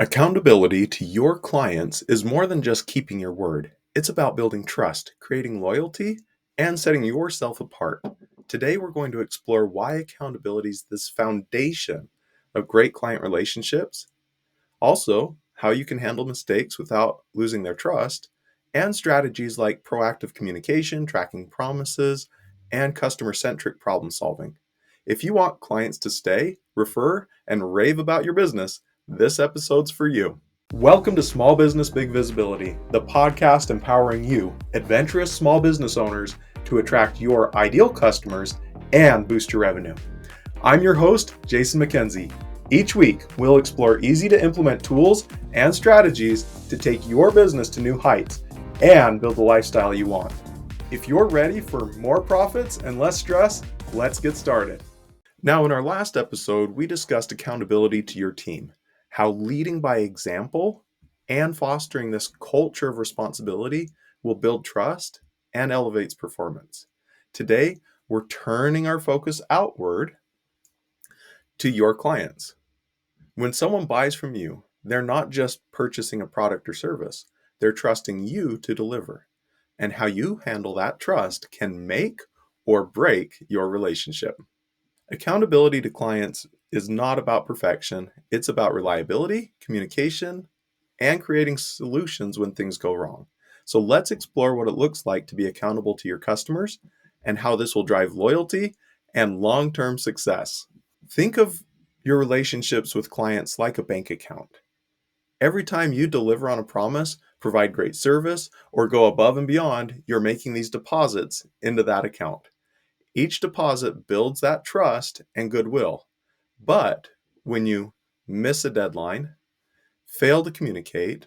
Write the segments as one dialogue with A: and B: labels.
A: Accountability to your clients is more than just keeping your word. It's about building trust, creating loyalty, and setting yourself apart. Today, we're going to explore why accountability is this foundation of great client relationships, also, how you can handle mistakes without losing their trust, and strategies like proactive communication, tracking promises, and customer centric problem solving. If you want clients to stay, refer, and rave about your business, this episode's for you. Welcome to Small Business Big Visibility, the podcast empowering you, adventurous small business owners, to attract your ideal customers and boost your revenue. I'm your host, Jason McKenzie. Each week, we'll explore easy-to-implement tools and strategies to take your business to new heights and build the lifestyle you want. If you're ready for more profits and less stress, let's get started. Now, in our last episode, we discussed accountability to your team, how leading by example and fostering this culture of responsibility will build trust and elevates performance. Today, we're turning our focus outward to your clients. When someone buys from you, they're not just purchasing a product or service, they're trusting you to deliver. And how you handle that trust can make or break your relationship. Accountability to clients is not about perfection, it's about reliability, communication, and creating solutions when things go wrong. So let's explore what it looks like to be accountable to your customers and how this will drive loyalty and long-term success. Think of your relationships with clients like a bank account. Every time you deliver on a promise, provide great service, or go above and beyond, you're making these deposits into that account. Each deposit builds that trust and goodwill. But when you miss a deadline, fail to communicate,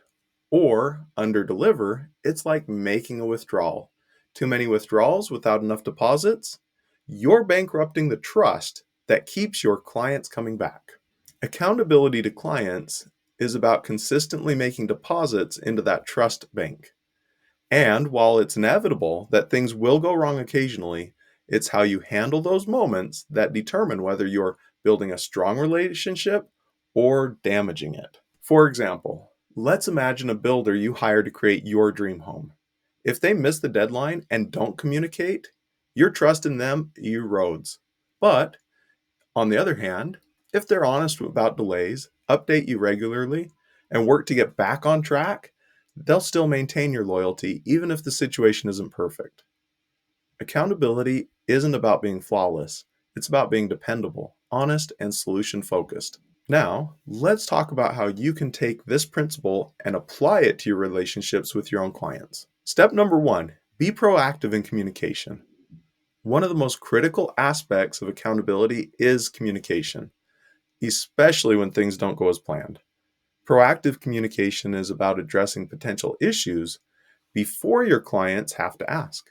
A: or underdeliver, it's like making a withdrawal. Too many withdrawals without enough deposits, you're bankrupting the trust that keeps your clients coming back. Accountability to clients is about consistently making deposits into that trust bank. And while it's inevitable that things will go wrong occasionally, it's how you handle those moments that determine whether you're building a strong relationship or damaging it. For example, let's imagine a builder you hire to create your dream home. If they miss the deadline and don't communicate, your trust in them erodes. But on the other hand, if they're honest about delays, update you regularly, and work to get back on track, they'll still maintain your loyalty even if the situation isn't perfect. Accountability isn't about being flawless. It's about being dependable, honest, and solution-focused. Now, let's talk about how you can take this principle and apply it to your relationships with your own clients. Step number 1, be proactive in communication. One of the most critical aspects of accountability is communication, especially when things don't go as planned. Proactive communication is about addressing potential issues before your clients have to ask.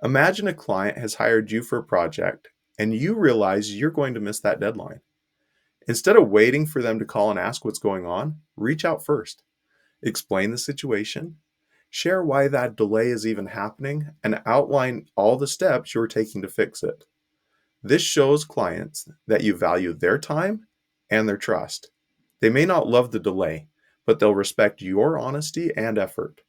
A: Imagine a client has hired you for a project and you realize you're going to miss that deadline. Instead of waiting for them to call and ask what's going on, reach out first. Explain the situation, share why that delay is even happening, and outline all the steps you're taking to fix it. This shows clients that you value their time and their trust. They may not love the delay, but they'll respect your honesty and effort.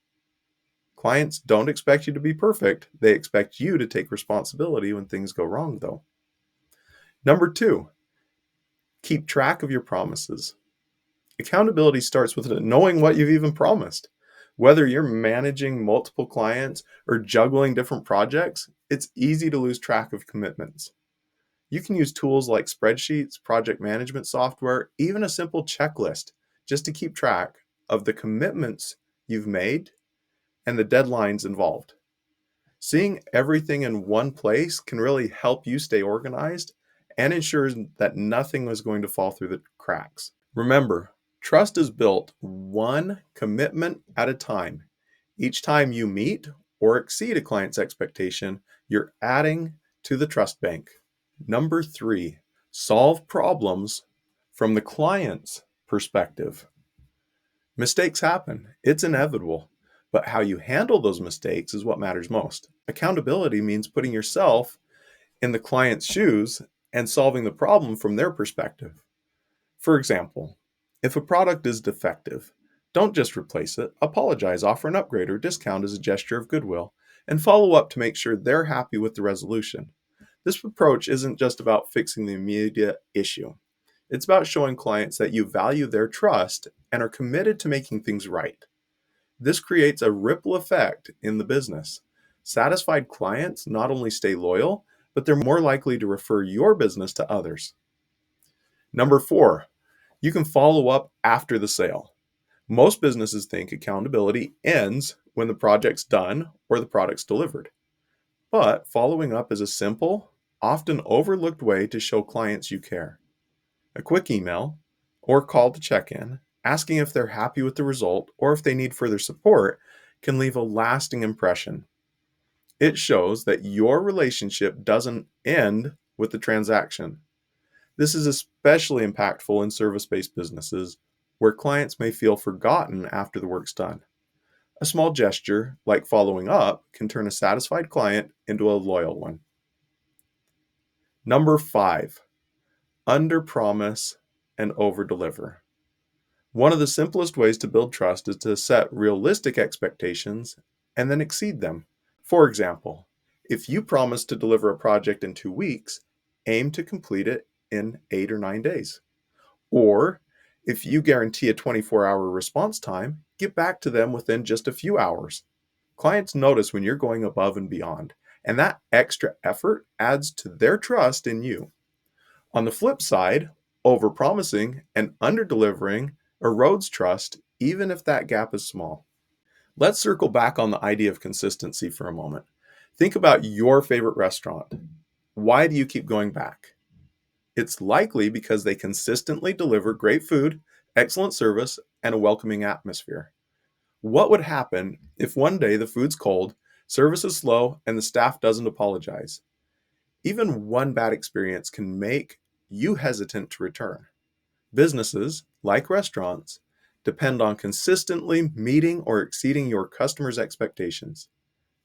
A: Clients don't expect you to be perfect. They expect you to take responsibility when things go wrong, though. Number 2, keep track of your promises. Accountability starts with knowing what you've even promised. Whether you're managing multiple clients or juggling different projects, it's easy to lose track of commitments. You can use tools like spreadsheets, project management software, even a simple checklist just to keep track of the commitments you've made and the deadlines involved. Seeing everything in one place can really help you stay organized and ensures that nothing is going to fall through the cracks. Remember, trust is built one commitment at a time. Each time you meet or exceed a client's expectation, you're adding to the trust bank. Number 3, solve problems from the client's perspective. Mistakes happen. It's inevitable. But how you handle those mistakes is what matters most. Accountability means putting yourself in the client's shoes and solving the problem from their perspective. For example, If a product is defective, don't just replace it, apologize, offer an upgrade or discount as a gesture of goodwill, and follow up to make sure they're happy with the resolution. This approach isn't just about fixing the immediate issue. It's about showing clients that you value their trust and are committed to making things right. This creates a ripple effect in the business. Satisfied clients not only stay loyal, but they're more likely to refer your business to others. Number 4, you can follow up after the sale. Most businesses think accountability ends when the project's done or the product's delivered. But following up is a simple, often overlooked way to show clients you care. A quick email or call to check in, asking if they're happy with the result or if they need further support, can leave a lasting impression. It shows that your relationship doesn't end with the transaction. This is especially impactful in service-based businesses where clients may feel forgotten after the work's done. A small gesture, like following up, can turn a satisfied client into a loyal one. Number 5, under-promise and over-deliver. One of the simplest ways to build trust is to set realistic expectations and then exceed them. For example, if you promise to deliver a project in 2 weeks, aim to complete it in 8 or 9 days. Or, if you guarantee a 24-hour response time, get back to them within just a few hours. Clients notice when you're going above and beyond, and that extra effort adds to their trust in you. On the flip side, overpromising and underdelivering erodes trust, even if that gap is small. Let's circle back on the idea of consistency for a moment. Think about your favorite restaurant. Why do you keep going back? It's likely because they consistently deliver great food, excellent service, and a welcoming atmosphere. What would happen if one day the food's cold, service is slow, and the staff doesn't apologize? Even one bad experience can make you hesitant to return. Businesses, like restaurants, depend on consistently meeting or exceeding your customers' expectations.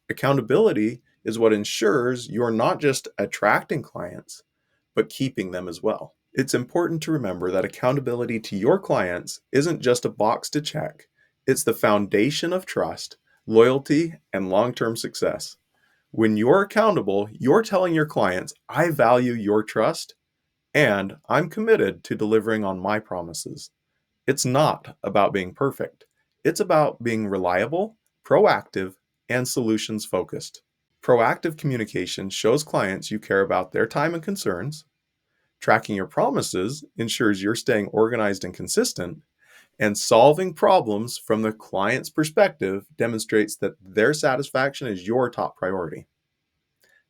A: Accountability is what ensures you're not just attracting clients, but keeping them as well. It's important to remember that accountability to your clients isn't just a box to check. It's the foundation of trust, loyalty, and long-term success. When you're accountable, you're telling your clients, I value your trust and I'm committed to delivering on my promises. It's not about being perfect. It's about being reliable, proactive, and solutions focused. Proactive communication shows clients you care about their time and concerns. Tracking your promises ensures you're staying organized and consistent. And solving problems from the client's perspective demonstrates that their satisfaction is your top priority.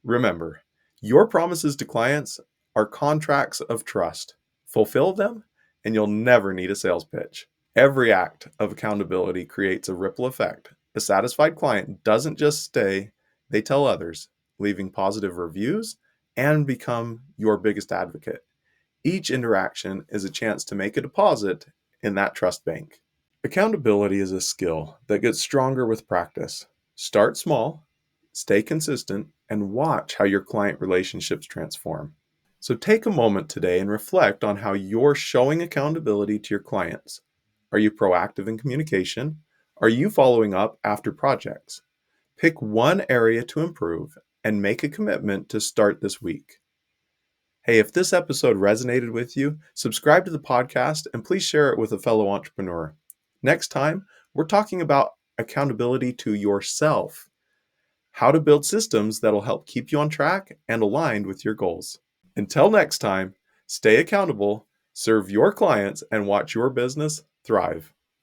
A: Remember, your promises to clients are contracts of trust. Fulfill them, and you'll never need a sales pitch. Every act of accountability creates a ripple effect. A satisfied client doesn't just stay, they tell others, leaving positive reviews and become your biggest advocate. Each interaction is a chance to make a deposit in that trust bank. Accountability is a skill that gets stronger with practice. Start small, stay consistent, and watch how your client relationships transform. So take a moment today and reflect on how you're showing accountability to your clients. Are you proactive in communication? Are you following up after projects? Pick one area to improve and make a commitment to start this week. Hey, if this episode resonated with you, subscribe to the podcast and please share it with a fellow entrepreneur. Next time, we're talking about accountability to yourself, how to build systems that'll help keep you on track and aligned with your goals. Until next time, stay accountable, serve your clients, and watch your business thrive.